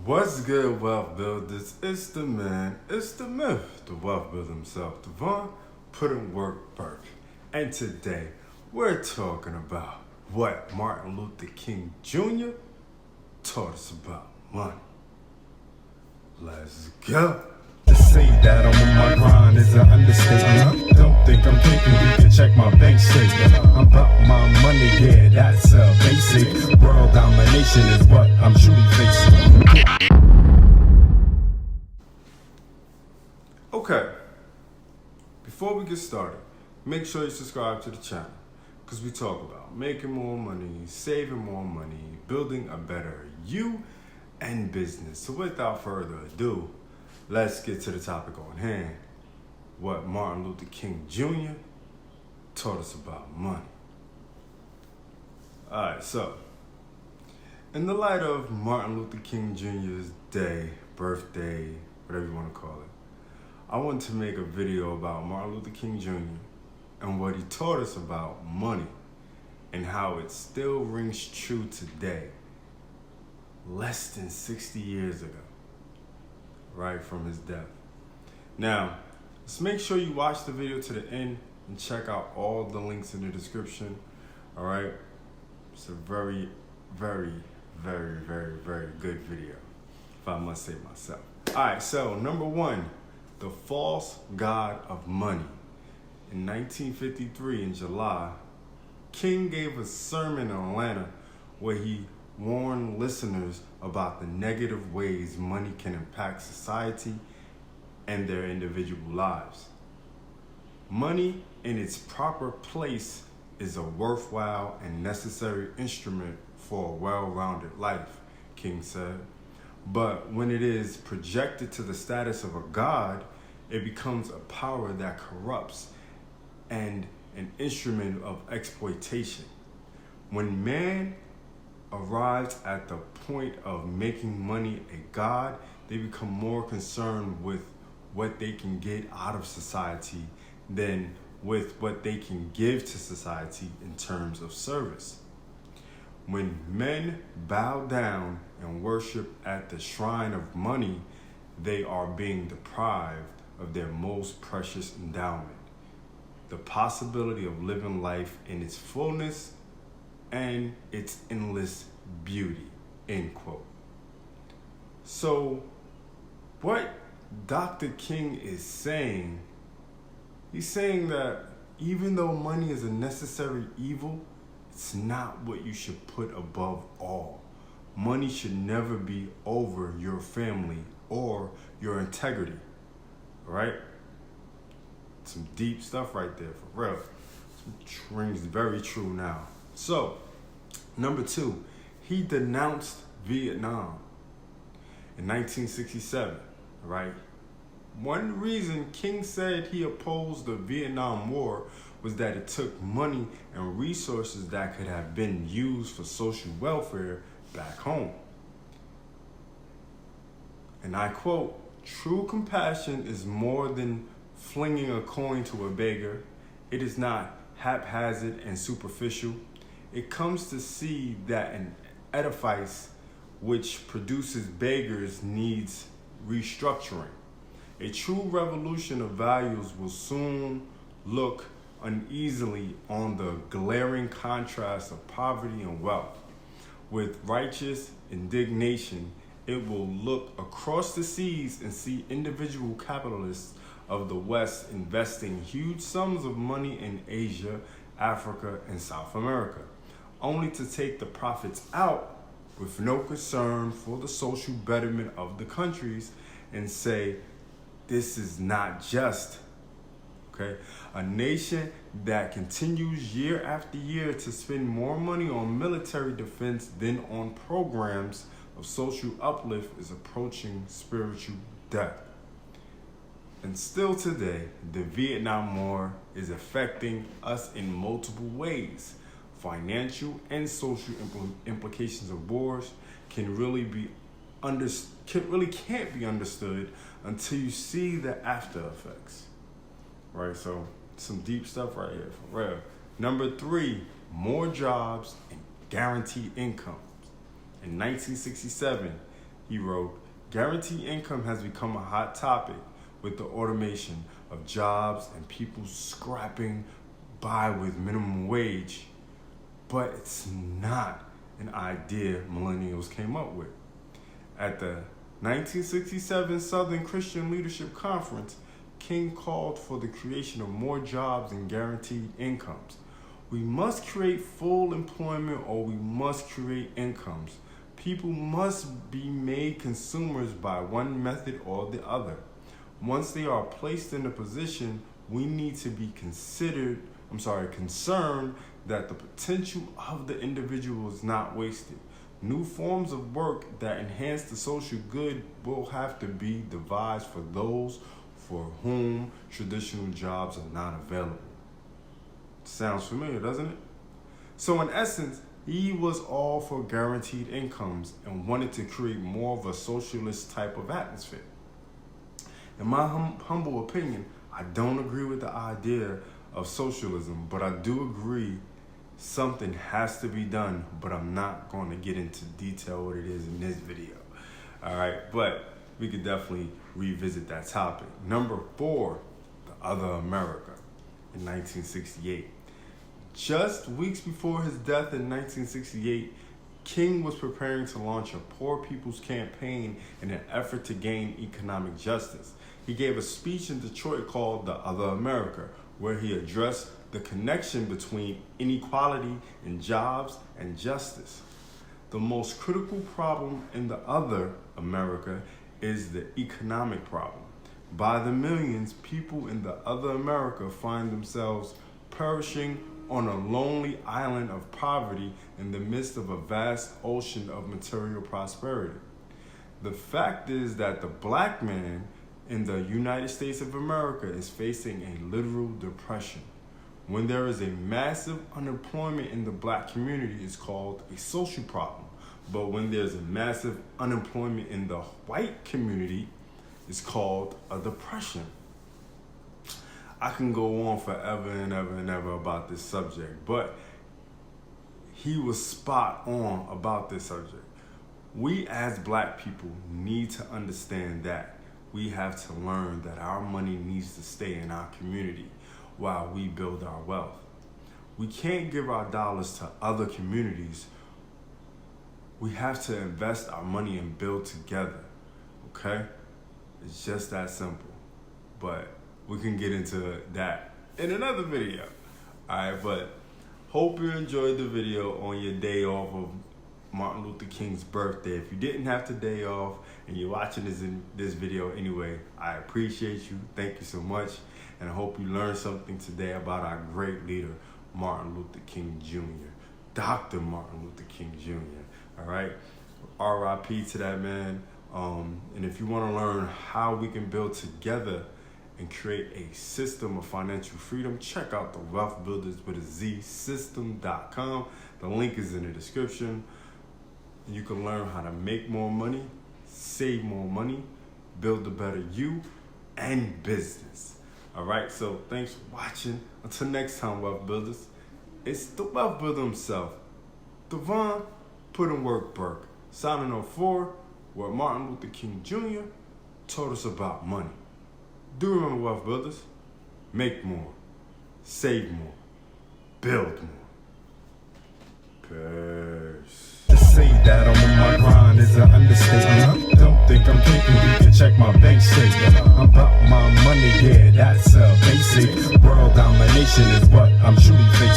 What's good, wealth builders? It's the man, it's the myth, the wealth builder himself, Devon, put in work Burke. And today, we're talking about what Martin Luther King Jr. taught us about money. Let's go. To say that I'm on my grind is an understatement. Don't think I'm thinking you can check my bank statement. I'm about my money, yeah, that's a basic. World domination is what I'm truly facing. Okay, before we get started, make sure you subscribe to the channel because we talk about making more money, saving more money, building a better you and business. So without further ado, let's get to the topic on hand. What Martin Luther King Jr. taught us about money. Alright, so in the light of Martin Luther King Jr.'s day, birthday, whatever you want to call it, I want to make a video about Martin Luther King Jr. and what he taught us about money and how it still rings true today, less than 60 years ago, right from his death. Now, let's make sure you watch the video to the end and check out all the links in the description, all right? It's a very, very, very, very, very good video, if I must say myself. All right, so number one, the false god of money. In 1953, in July, King gave a sermon in Atlanta where he warned listeners about the negative ways money can impact society and their individual lives. Money in its proper place is a worthwhile and necessary instrument for a well-rounded life, King said. But when it is projected to the status of a god, it becomes a power that corrupts and an instrument of exploitation. When man arrives at the point of making money a god, they become more concerned with what they can get out of society than with what they can give to society in terms of service. When men bow down and worship at the shrine of money, they are being deprived of their most precious endowment, the possibility of living life in its fullness and its endless beauty, end quote. So what Dr. King is saying, he's saying that even though money is a necessary evil, it's not what you should put above all. Money should never be over your family or your integrity, right? Some deep stuff right there, for real. Some rings very true now. So, number two, he denounced Vietnam in 1967, right? One reason King said he opposed the Vietnam War was that it took money and resources that could have been used for social welfare back home. And I quote, "True compassion is more than flinging a coin to a beggar. It is not haphazard and superficial. It comes to see that an edifice which produces beggars needs restructuring. A true revolution of values will soon look uneasily on the glaring contrast of poverty and wealth. With righteous indignation, it will look across the seas and see individual capitalists of the West investing huge sums of money in Asia, Africa, and South America, only to take the profits out with no concern for the social betterment of the countries and say, this is not just." Okay? A nation that continues year after year to spend more money on military defense than on programs of social uplift is approaching spiritual death. And still today, the Vietnam War is affecting us in multiple ways. Financial and social implications of wars can't be understood until you see the after effects. Right, so some deep stuff right here, for real. Number three, more jobs and guaranteed incomes. In 1967, He wrote, "Guaranteed income has become a hot topic with the automation of jobs and people scrapping by with minimum wage, but it's not an idea millennials came up with." At the 1967 Southern Christian Leadership Conference, King called for the creation of more jobs and guaranteed incomes. We must create full employment or we must create incomes. People must be made consumers by one method or the other. Once they are placed in a position, we need to be concerned that the potential of the individual is not wasted. New forms of work that enhance the social good will have to be devised for those for whom traditional jobs are not available. Sounds familiar, doesn't it? So in essence, he was all for guaranteed incomes and wanted to create more of a socialist type of atmosphere. In my humble opinion, I don't agree with the idea of socialism, but I do agree something has to be done, but I'm not going to get into detail what it is in this video. All right, but we could definitely revisit that topic. Number 4, the other America in 1968. Just weeks before his death in 1968, King was preparing to launch a poor people's campaign in an effort to gain economic justice. He gave a speech in Detroit called The Other America, where he addressed the connection between inequality in jobs and justice. The most critical problem in the other America is the economic problem. By the millions, people in the other America find themselves perishing on a lonely island of poverty in the midst of a vast ocean of material prosperity. The fact is that the black man in the United States of America is facing a literal depression. When there is a massive unemployment in the black community, it's called a social problem. But when there's a massive unemployment in the white community, it's called a depression. I can go on forever and ever and ever about this subject, but he was spot on about this subject. We as black people need to understand that we have to learn that our money needs to stay in our community while we build our wealth. We can't give our dollars to other communities. We have to invest our money and build together, okay? It's just that simple. But we can get into that in another video. All right, but hope you enjoyed the video on your day off of Martin Luther King's birthday. If you didn't have the day off and you're watching this video anyway, I appreciate you. Thank you so much. And I hope you learned something today about our great leader, Martin Luther King Jr., Dr. Martin Luther King Jr., all right? R.I.P. to that man. And if you want to learn how we can build together and create a system of financial freedom, check out the Wealth Builders with a Z system.com. The link is in the description. You can learn how to make more money, save more money, build a better you and business. All right, so thanks for watching. Until next time, Wealth Builders, it's the Wealth Builder himself, Devon Put in Work Burke, signing off for what Martin Luther King Jr. taught us about money. Do remember, Wealth Builders, make more, save more, build more. Peace. To say that I'm on my grind is an understatement. Don't think I'm thinking you can check my bank statement. I'm about my money, yeah, that's a basic. World domination is what I'm truly facing.